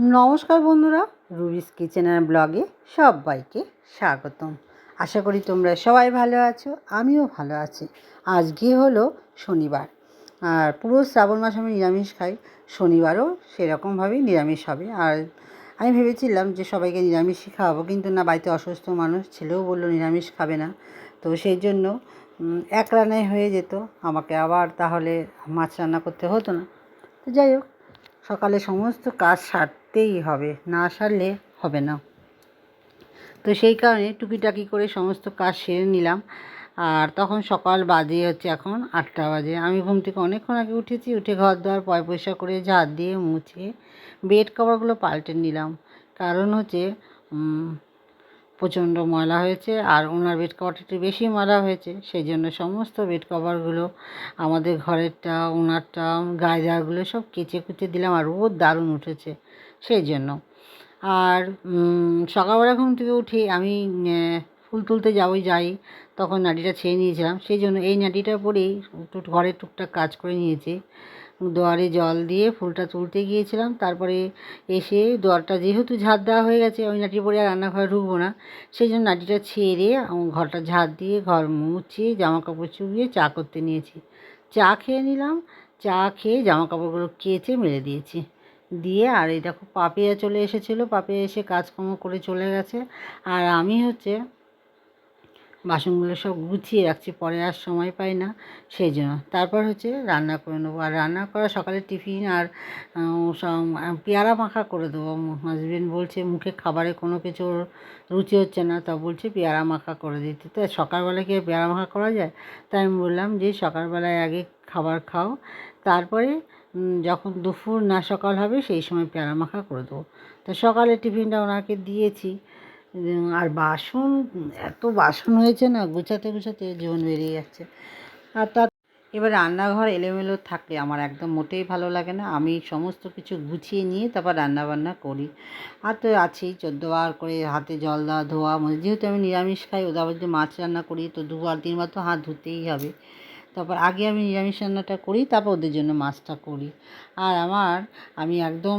নমস্কার বন্ধুরা, রুবিস kitchen and ব্লগে সবাইকে স্বাগতম। আশা করি তোমরা সবাই ভালো আছো, আমিও ভালো আছি। আজকে হলো শনিবার, আর পুরো শ্রাবণ মাস আমি নিরামিষ খাই। শনিবারও সেরকমভাবেই নিরামিষ হবে। আর আমি ভেবেছিলাম যে সবাইকে নিরামিষই খাওয়াবো, কিন্তু না, বাড়িতে অসুস্থ মানুষ, ছেলেও বললো নিরামিষ খাবে না। তো সেই জন্য এক রান্নায় হয়ে যেত, আমাকে আবার তাহলে মাছ রান্না করতে হতো না। তো যাই হোক, সকালে সমস্ত কাজ সারতেই হবে, না সারলে হবে না। তো সেই কারণে টুকিটাকি করে সমস্ত কাজ সেরে নিলাম। আর তখন সকাল বাজে হচ্ছে এখন 8টা বাজে। আমি ঘুম থেকে অনেকক্ষণ আগে উঠেছি, উঠে ঘর দুয়ার পয়সা করে ঝাড় দিয়ে মুছে বেড কভারগুলো পাল্টে নিলাম। কারণ হচ্ছে প্রচণ্ড ময়লা হয়েছে, আর ওনার বেড কভারটা একটু বেশি ময়লা হয়েছে। সেই জন্য সমস্ত বেড কভারগুলো, আমাদের ঘরেরটা, ওনারটা, গায়ে দেওয়ারগুলো সব কেচে কুচে দিলাম। আর রোদ দারুণ উঠেছে সেই জন্য। আর সকালবেলা ঘুম থেকে উঠে আমি ফুল তুলতে যাই, তখন নাটিটা ছেড়ে নিয়েছিলাম। সেই জন্য এই নাটিটা পরেই ঘরের টুকটাক কাজ করে নিয়েছি। দুয়ারে জল দিয়ে ফুলটা তুলতে গিয়েছিলাম, তারপরে এসে দুয়ারটা যেহেতু ঝাড় দেওয়া হয়ে গেছে, ওই নাটি পরে আর রান্নাঘরে ঢুকবো না। সেই জন্য নাটিটা ছেড়ে ঘরটা ঝাড় দিয়ে ঘর মুছে জামা কাপড় চুবিয়ে চা করতে নিয়েছি। চা খেয়ে নিলাম। চা খেয়ে জামা কাপড়গুলো কেচে মেলে দিয়েছি। দিয়ে আর এই দেখো পাপিয়া চলে এসেছিলো, পাপিয়া এসে কাজকর্ম করে চলে গেছে। আর আমি হচ্ছে বাসনগুলো সব গুছিয়ে রাখছি, পরে আর সময় পাই না, সেই জন্য। তারপর হচ্ছে রান্না করে নেবো। আর রান্না করা সকালে টিফিন আর পেয়ারা মাখা করে দেবো। হাজবেন্ড বলছে মুখে খাবারে কোনো কিছু রুচি হচ্ছে না, তা বলছে পেয়ারা মাখা করে দিতে। তো সকালবেলা কি পেয়ারা মাখা করা যায়? তাই আমি বললাম যে সকালবেলায় আগে খাবার খাও, তারপরে যখন দুপুর না সকাল হবে সেই সময় পেয়ারা মাখা করে দেবো। তো সকালে টিফিনটা ওনাকে দিয়েছি। আর বাসন, এত বাসন হয়েছে না, গুছাতে গুছাতে জীবন বেরিয়ে যাচ্ছে। আর এবার রান্নাঘর এলোমেলো থাকলে আমার একদম মোটেই ভালো লাগে না। আমি সমস্ত কিছু গুছিয়ে নিয়ে তারপর রান্নাবান্না করি। আর তো আছেই 14বার করে হাতে জল দেওয়া, ধোয়া, যেহেতু আমি নিরামিষ খাই, ওদের আবার যদি মাছ রান্না করি তো 2-3বার তো হাত ধুতেই হবে। তারপর আগে আমি নিরামিষ রান্নাটা করি, তারপর ওদের জন্য মাছটা করি। আর আমি একদম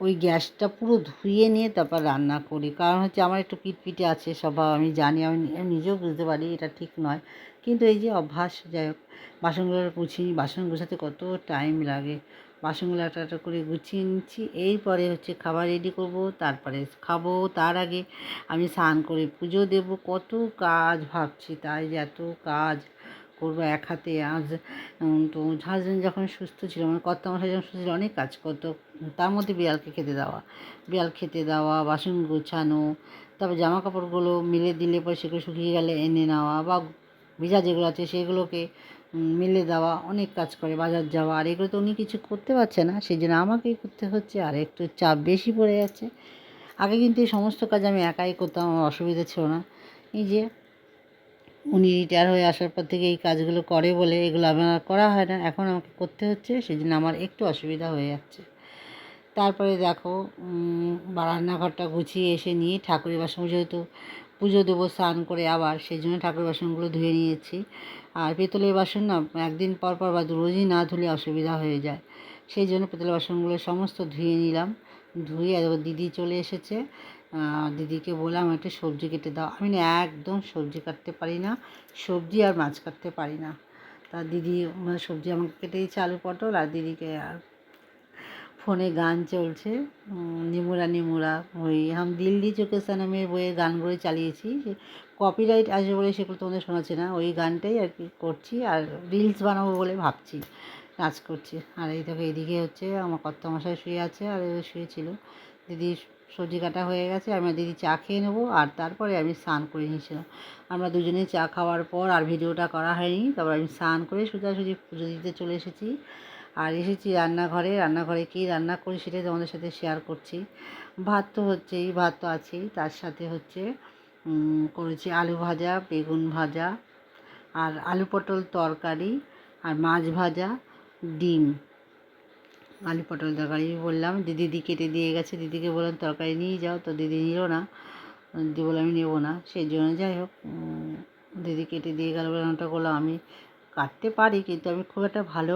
ওই গ্যাসটা পুরো ধুয়ে নিয়ে তারপর রান্না করি। কারণ হচ্ছে আমার একটু পিটপিটে আছে স্বভাব, আমি জানি, আমি নিজেও বুঝতে পারি এটা ঠিক নয়, কিন্তু এই যে অভ্যাস। যাই হোক, বাসনগুলো গুছিয়ে, বাসন গুছাতে কত টাইম লাগে। বাসনগুলো একটা একটা করে গুছিয়ে নিচ্ছি। এরপরে হচ্ছে খাবার রেডি করব, তারপরে খাবো। তার আগে আমি স্নান করে পুজো দেব। কত কাজ ভাবছি, তাই যে এত কাজ করবো এক হাতে। আজ তো হাজবেন্ড যখন সুস্থ ছিল, কর্তামশাই যখন সুস্থ ছিল, অনেক কাজ করতো। তার মধ্যে বিড়ালকে খেতে দেওয়া, বাসন গোছানো, তারপর জামা কাপড়গুলো মেলে দিলে পরে সেগুলো শুকিয়ে গেলে এনে নেওয়া, বা ভিজা যেগুলো আছে সেগুলোকে মেলে দেওয়া, অনেক কাজ করে, বাজার যাওয়া। আর এগুলো তো উনি কিছু করতে পারছে না, সেই জন্য আমাকেই করতে হচ্ছে। আর একটু চাপ বেশি পড়ে যাচ্ছে। আগে কিন্তু এই সমস্ত কাজ আমি একাই করতাম, আমার অসুবিধা ছিল না। এই যে উনি রিটায়ার হয়ে আসার পর থেকে এই কাজগুলো করে বলে এগুলো আমার করা হয় না, এখন আমাকে করতে হচ্ছে, সেই জন্য আমার একটু অসুবিধা হয়ে যাচ্ছে। তারপরে দেখো রান্নাঘরটা গুছিয়ে এসে নিয়ে ঠাকুরের বাসন, যেহেতু পুজো দেবো স্নান করে, আবার সেই জন্য ঠাকুরের বাসনগুলো ধুয়ে নিয়েছি। আর পেতলের বাসন না একদিন পর পর বা রোজই না ধুলে অসুবিধা হয়ে যায়, সেই জন্য পেতলের বাসনগুলো সমস্ত ধুয়ে নিলাম। ধুয়ে দিদি চলে এসেছে। দিদিকে বললাম একটু সবজি কেটে দাও। আমি না একদম সবজি কাটতে পারি না, সবজি আর মাছ কাটতে পারি না। তা দিদি সবজি আমাকে কেটে দিয়েছে, আলু পটল। আর দিদিকে ফোনে গান চলছে, নিমুরা ওই হাম দিল দি চুকে সনমের বইয়ের গানগুলো চালিয়েছি। কপিরাইট আসবে বলে সেগুলো তোমাদের শোনাচ্ছে না, ওই গানটাই আর কি করছি। আর রিলস বানাবো বলে ভাবছি, নাচ করছি। আর এই দেখো এদিকে হচ্ছে আমার কর্তামশাই শুয়ে আছে, আর শুয়েছিল। দিদি সবজি কাটা হয়ে গেছে, আমরা দিদি চা খেয়ে নেবো। আর তারপরে আমি স্নান করে নিয়েছিলাম। আমরা দুজনে চা খাওয়ার পর আর ভিডিওটা করা হয়নি। তারপর আমি স্নান করে সোজাসুজি পুজো দিতে চলে এসেছি। আর এসেছি রান্নাঘরে কী রান্না করি সেটাই তোমাদের সাথে শেয়ার করছি। ভাত তো হচ্ছেই, ভাত তো আছেই, তার সাথে হচ্ছে করেছি আলু ভাজা, বেগুন ভাজা, আর আলু পটল তরকারি, আর মাছ ভাজা, ডিম। আলু পটল তরকারি বললাম, দিদি কেটে দিয়ে গেছে, দিদিকে বললাম তরকারি নিয়ে যাও, তো দিদি নিল না। দিদি বলে আমি নেবো না, সেই জন্য যাই হোক দিদি কেটে দিয়ে গেল বলে রান্নাটা করলাম। আমি কাটতে পারি, কিন্তু আমি খুব একটা ভালো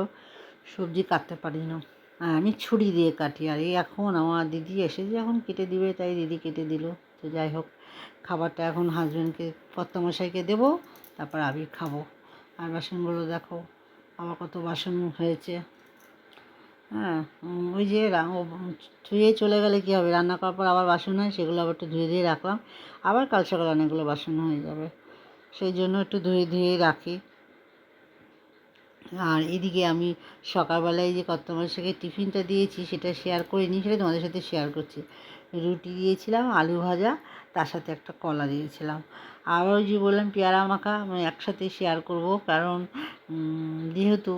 সবজি কাটতে পারি না। আর আমি ছুরি দিয়ে কাটি। আর এই এখন আমার দিদি এসেছে, এখন কেটে দিবে, তাই দিদি কেটে দিল। তো যাই হোক, খাবারটা এখন হাজব্যান্ডকে কর্তামশাইকে দেবো, তারপর আমি খাবো। আর বাসনগুলো দেখো, আমার কত বাসন হয়েছে। হ্যাঁ, ওই যে ধুয়ে চলে গেলে কী হবে, রান্না করার পর আবার বাসন হয়, সেগুলো আবার একটু ধুয়ে দিয়ে রাখলাম, আবার কাল সকালে অনেকগুলো বাসন হয়ে যাবে, সেই জন্য একটু ধুয়ে ধুয়ে রাখি। আর এদিকে আমি সকালবেলায় যে কর্তামশাইকে টিফিনটা দিয়েছি সেটা শেয়ার করিনি, সেটা তোমাদের সাথে শেয়ার করছি। রুটি দিয়েছিলাম, আলু ভাজা, তার সাথে একটা কলা দিয়েছিলাম। আর ওই যে বললাম পেয়ারা মাখা, আমি একসাথে শেয়ার করব, কারণ যেহেতু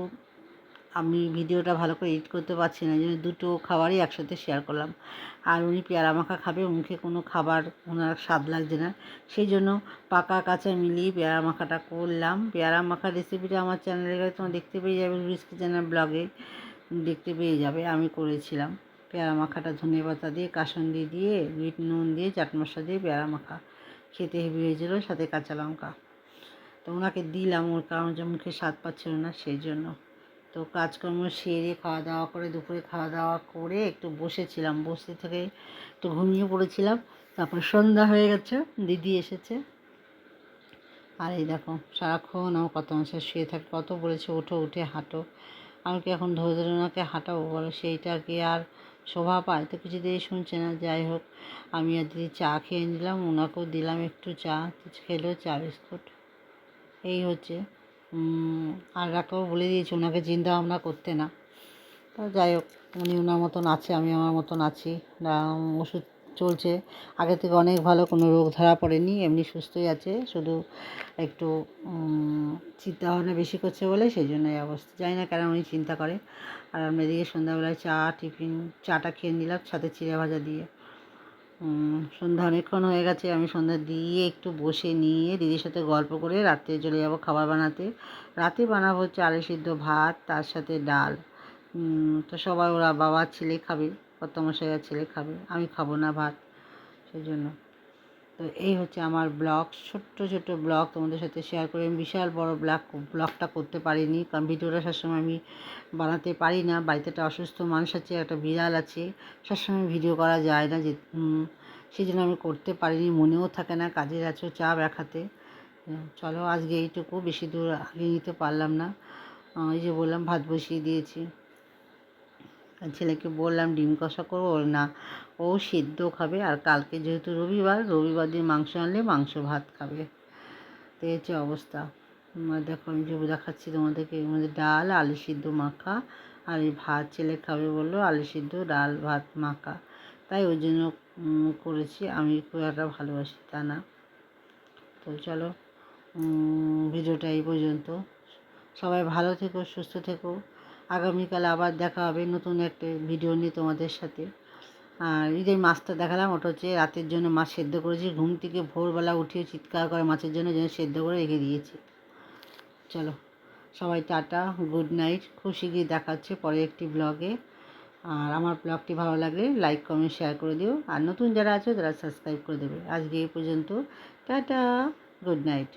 আমি ভিডিওটা ভালো করে এডিট করতে পারছি না, এই জন্য দুটো খাবারই একসাথে শেয়ার করলাম। আর উনি পেয়ারা মাখা খাবে, মুখে কোনো খাবার ওনার স্বাদ লাগছে না, সেই জন্য পাকা কাঁচা মিলিয়ে পেয়ারা মাখাটা করলাম। পেয়ারা মাখার রেসিপিটা আমার চ্যানেলে গেলে তোমরা দেখতে পেয়ে যাবে, রুইস কিচেনের ব্লগে দেখতে পেয়ে যাবে। আমি করেছিলাম পেয়ারা মাখাটা ধনেপাতা দিয়ে, কাসুন্দি দিয়ে, বিট নুন দিয়ে, চাট মশলা দিয়ে পেয়ারা মাখা, খেতে হেভি হয়েছিল, সাথে কাঁচা লঙ্কা। তো ওনাকে দিলাম, ওর কারণ যে মুখে স্বাদ পাচ্ছিল না, সেই জন্য। তো কাজকর্ম সেরে খাওয়া দাওয়া করে, দুপুরে খাওয়া দাওয়া করে একটু বসেছিলাম, বসে থেকে একটু ঘুমিয়ে পড়েছিলাম। তারপর সন্ধ্যা হয়ে গেছে, দিদি এসেছে। আর এই দেখো, সারাক্ষণ আমার কত মাসে শুয়ে থাকে, কত বলেছে ওঠো, উঠে হাঁটো। আমি কি এখন ধরে ধরে ওনাকে হাঁটাবো বলো, সেইটা কি আর শোভা পায়? তো কিছুতেই শুনছে না। যাই হোক, আমি আর দিদি চা খেয়ে নিলাম, ওনাকেও দিলাম একটু চা, খেলো চা বিস্কুট। এই হচ্ছে। আর ডাক্তারবাবু বলে দিয়েছে ওনাকে চিন্তা ভাবনা করতে না। তো যাই হোক, উনি ওনার মতন আছে, আমি আমার মতন আছি। ওষুধ চলছে, আগে থেকে অনেক ভালো, কোনো রোগ ধরা পড়েনি, এমনি সুস্থই আছে, শুধু একটু চিন্তা ভাবনা বেশি করছে বলে সেই জন্য এই অবস্থা। জানি না কেন উনি চিন্তা করে। আর আমরা এদিকে সন্ধ্যাবেলায় চাটা খেয়ে নিলাম, সাথে চিড়ে ভাজা দিয়ে। সন্ধ্যা অনেকক্ষণ হয়ে গেছে, আমি সন্ধ্যা দিয়ে একটু বসে নিয়ে দিদির সাথে গল্প করে রাত্রে চলে যাব খাবার বানাতে। রাতে বানাবো হচ্ছে আলু সিদ্ধ ভাত, তার সাথে ডাল। তো সবাই, ওরা বাবা ছেলে খাবে, কর্তামশাই আর ছেলে খাবে, আমি খাবো না ভাত, সেই জন্য। তো এই হচ্ছে আমার ব্লগ, ছোট্ট ছোট্ট ব্লগ তোমাদের সাথে শেয়ার করে। আমি বিশাল বড় ব্লগটা করতে পারিনি, কারণ ভিডিওটা সবসময় আমি বানাতে পারি না। বাড়িতে একটা অসুস্থ মানুষ আছে, একটা বিড়াল আছে, সবসময় ভিডিও করা যায় না, যে সেই জন্য আমি করতে পারিনি, মনেও থাকে না, কাজের আছে, চাপ এক হাতে। চলো আজকে এইটুকু, বেশি দূর আগে নিতে পারলাম না। এই যে বললাম ভাত বসিয়ে দিয়েছি, ছেলেকে বললাম ডিম কষা করবো, না ও সিদ্ধ খাবে। আর কালকে যেহেতু রবিবার দিন মাংস আনলে মাংস ভাত খাবে। তো এই হচ্ছে অবস্থা। দেখো আমি যে দেখাচ্ছি তোমাদেরকে, এর মধ্যে ডাল, আলু সিদ্ধ মাখা, আর এই ভাত ছেলে খাবে বললো, আলু সিদ্ধ, ডাল, ভাত মাখা, তাই ওই জন্য করেছি। আমি খুব একটা ভালোবাসি তা না। তো চলো, ভিডিওটা এই পর্যন্ত। সবাই ভালো থেকো, সুস্থ থেকো। আগামীকাল আবার দেখা হবে নতুন একটা ভিডিও নিয়ে তোমাদের সাথে। আর এই যে মাছটা দেখালাম, ওটা হচ্ছে রাতের জন্য মাছ সেদ্ধ করেছি, ঘুম থেকে ভোরবেলা উঠিয়ে চিৎকার করে মাছের জন্য, যেন সেদ্ধ করে রেখে দিয়েছি। চলো সবাই টাটা, গুড নাইট। খুব শীঘ্রই দেখাচ্ছে পরে একটি ব্লগে। আর আমার ব্লগটি ভালো লাগলে লাইক কমেন্ট শেয়ার করে দিও, আর নতুন যারা আছে তারা সাবস্ক্রাইব করে দেবে। আজকে এই পর্যন্ত, টাটা, গুড নাইট।